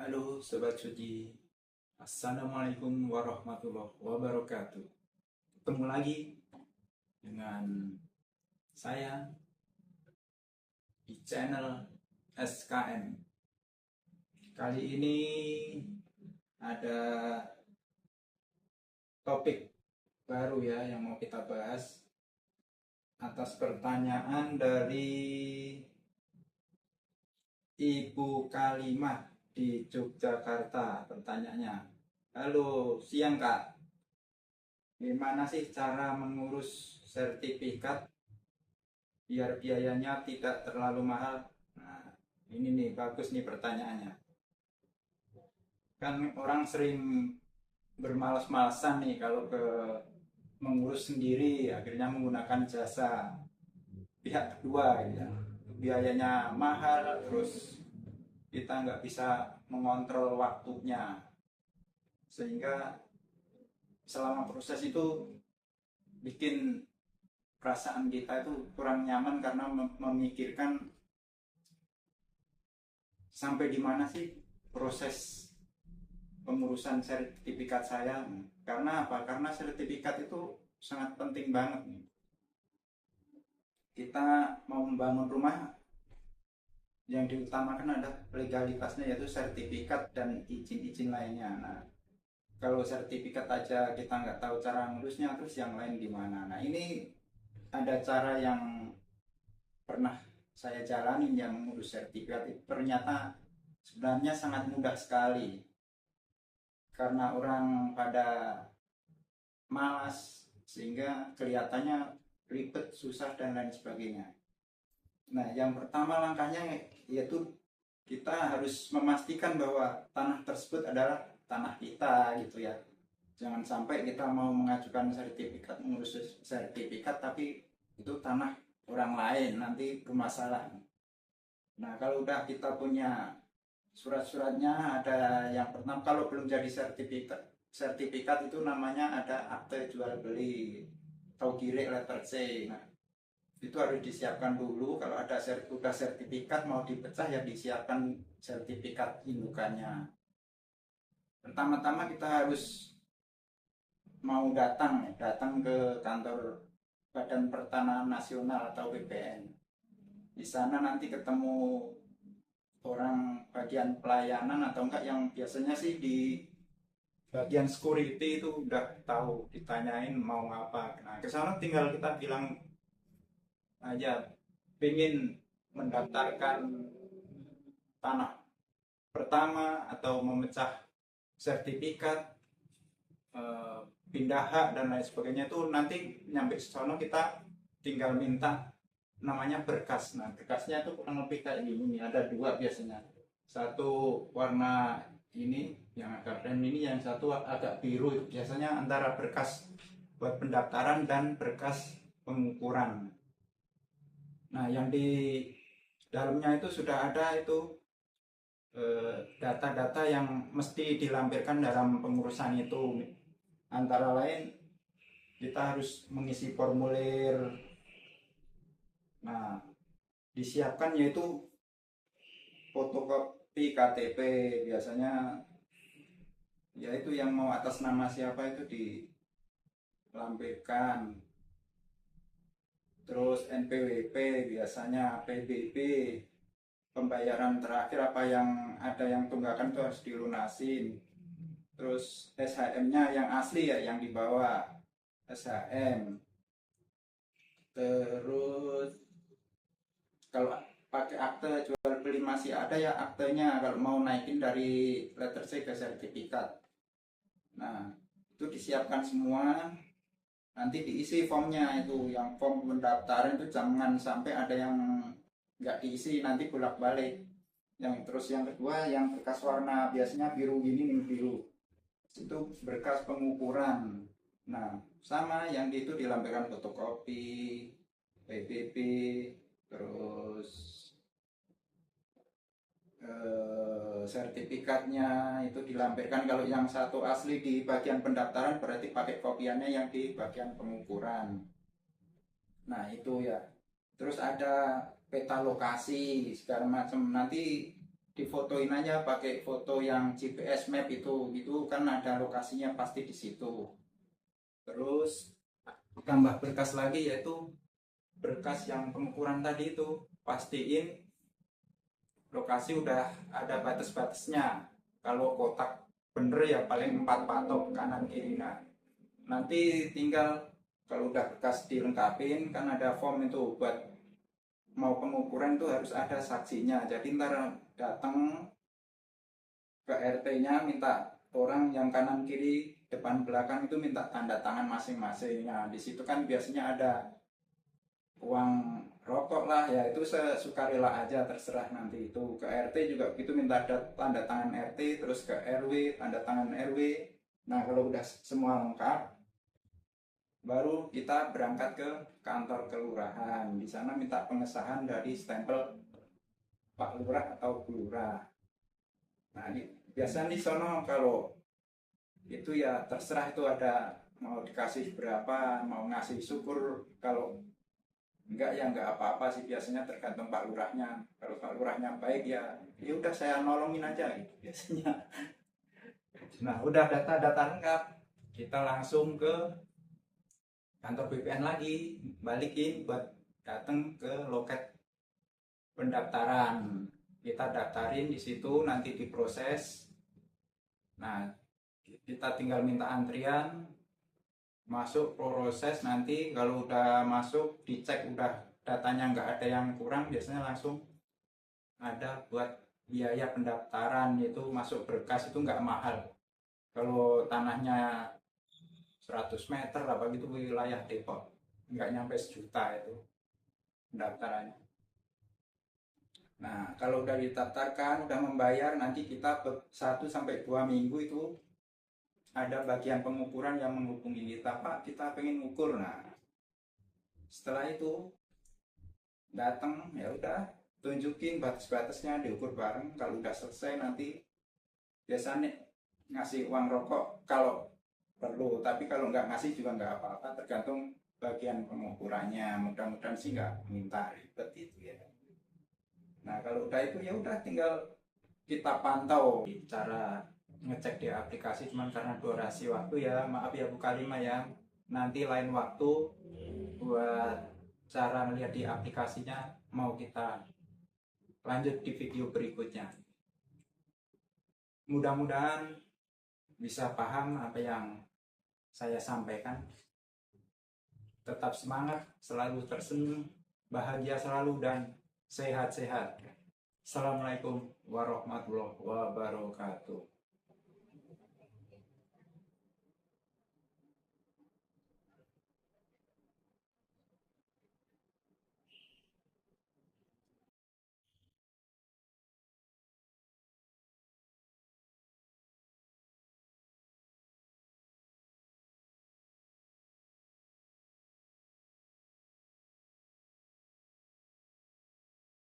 Halo Sobat Suci, Assalamualaikum warahmatullahi wabarakatuh. Ketemu lagi dengan saya di channel SKM. Kali ini ada topik baru ya yang mau kita bahas atas pertanyaan dari Ibu Kalimah di Yogyakarta. Pertanyaannya, halo siang Kak, gimana sih cara mengurus sertifikat biar biayanya tidak terlalu mahal? Nah, ini nih bagus nih pertanyaannya. Kan orang sering bermalas-malasan nih kalau mengurus sendiri, akhirnya menggunakan jasa pihak kedua gitu ya. Biayanya mahal, terus kita nggak bisa mengontrol waktunya, sehingga selama proses itu bikin perasaan kita itu kurang nyaman karena memikirkan sampai di mana sih proses pengurusan sertifikat saya. Karena apa? Karena sertifikat itu sangat penting banget nih. Kita mau membangun rumah, yang diutamakan adalah legalitasnya, yaitu sertifikat dan izin-izin lainnya. Nah, kalau sertifikat aja kita nggak tahu cara ngurusnya, terus yang lain gimana? Nah, ini ada cara yang pernah saya jalanin yang mengurus sertifikat itu, ternyata sebenarnya sangat mudah sekali karena orang pada malas sehingga kelihatannya ribet, susah dan lain sebagainya. Nah, yang pertama langkahnya yaitu kita harus memastikan bahwa tanah tersebut adalah tanah kita gitu ya. Jangan sampai kita mau mengajukan sertifikat, mengurus sertifikat tapi itu tanah orang lain, nanti bermasalah. Nah, kalau udah kita punya surat-suratnya, ada yang pertama, kalau belum jadi sertifikat, sertifikat itu namanya ada akte jual beli atau girik letter C. Nah, itu harus disiapkan dulu. Kalau ada udah sertifikat mau dipecah, ya disiapkan sertifikat indukannya. Pertama-tama kita harus mau datang ke kantor Badan Pertanahan Nasional atau BPN. Di sana nanti ketemu orang bagian pelayanan, atau enggak yang biasanya sih di bagian security itu udah tahu, ditanyain mau apa. Nah, ke sana tinggal kita bilang aja pengen mendaftarkan tanah pertama atau memecah sertifikat, eh, pindah hak dan lain sebagainya. Itu nanti nyampe sana kita tinggal minta namanya berkas. Nah, berkasnya itu kurang lebih kayak gini, ada dua biasanya. Satu warna ini yang agak krem ini, yang satu agak biru. Itu biasanya antara berkas buat pendaftaran dan berkas pengukuran. Nah, yang di dalamnya itu sudah ada itu data-data yang mesti dilampirkan dalam pengurusan itu. Antara lain kita harus mengisi formulir. Nah, disiapkan yaitu fotokopi KTP, biasanya yaitu yang mau atas nama siapa itu dilampirkan. Terus NPWP, biasanya PBB, pembayaran terakhir apa yang ada yang tunggakan itu harus dilunasin. Terus SHM-nya yang asli ya, yang dibawa SHM. Terus kalau pakai akte jual beli masih ada ya aktenya, kalau mau naikin dari letter C ke sertifikat. Nah, itu disiapkan semua, nanti diisi formnya. Itu yang form pendaftaran itu jangan sampai ada yang nggak diisi, nanti bolak-balik. Yang kedua yang berkas warna biasanya biru gini nih, biru itu berkas pengukuran. Nah, sama yang itu dilampirkan fotokopi PBB, terus sertifikatnya itu dilampirkan. Kalau yang satu asli di bagian pendaftaran, berarti pakai kopiannya yang di bagian pengukuran. Nah, itu ya. Terus ada peta lokasi segala macam. Nanti difotoin aja pakai foto yang GPS map itu kan ada lokasinya pasti di situ. Terus tambah berkas lagi, yaitu berkas yang pengukuran tadi itu pastiin lokasi udah ada batas-batasnya. Kalau kotak bener ya paling 4 patok kanan kiri. Nah, nanti tinggal kalau udah berkas dilengkapin kan ada form itu buat mau pengukuran tuh harus ada saksinya. Jadi ntar datang ke RT-nya minta orang yang kanan kiri depan belakang itu minta tanda tangan masing-masing. Nah, di situ kan biasanya ada uang rokok lah, ya itu sesukarela aja, terserah nanti itu. Ke RT juga gitu minta ada tanda tangan RT, terus ke RW tanda tangan RW. Nah, kalau udah semua lengkap baru kita berangkat ke kantor kelurahan. Di sana minta pengesahan dari stempel Pak Lurah atau Bu Lurah. Nah, ini biasanya di sono kalau itu ya terserah, itu ada mau dikasih berapa, mau ngasih syukur, kalau enggak ya enggak apa-apa sih, biasanya tergantung Pak Lurahnya. Kalau Pak Lurahnya baik ya ya udah saya nolongin aja gitu biasanya. Nah, udah data-data lengkap, kita langsung ke kantor BPN lagi, balikin buat datang ke loket pendaftaran. Kita daftarin di situ, nanti diproses. Nah, kita tinggal minta antrian, masuk proses. Nanti kalau udah masuk dicek udah datanya nggak ada yang kurang, biasanya langsung ada buat biaya pendaftaran, yaitu masuk berkas itu nggak mahal. Kalau tanahnya 100 meter apa gitu wilayah Depok nggak nyampe 1 juta itu pendaftarannya. Nah, kalau udah didaftarkan, udah membayar, nanti kita 1 sampai 2 minggu itu ada bagian pengukuran yang menghubungi kita, Pak kita pengen ngukur. Nah, setelah itu datang, ya udah tunjukin batas-batasnya, diukur bareng. Kalau udah selesai nanti biasanya ngasih uang rokok kalau perlu, tapi kalau nggak ngasih juga nggak apa-apa, tergantung bagian pengukurannya. Mudah-mudahan sih nggak minta ribet itu ya. Nah, kalau udah itu ya udah tinggal kita pantau cara ngecek di aplikasi. Cuman karena durasi waktu ya maaf ya Bu Kalima ya, nanti lain waktu buat cara melihat di aplikasinya mau kita lanjut di video berikutnya. Mudah-mudahan bisa paham apa yang saya sampaikan. Tetap semangat, selalu tersenyum, bahagia selalu, dan sehat-sehat. Assalamualaikum warahmatullahi wabarakatuh.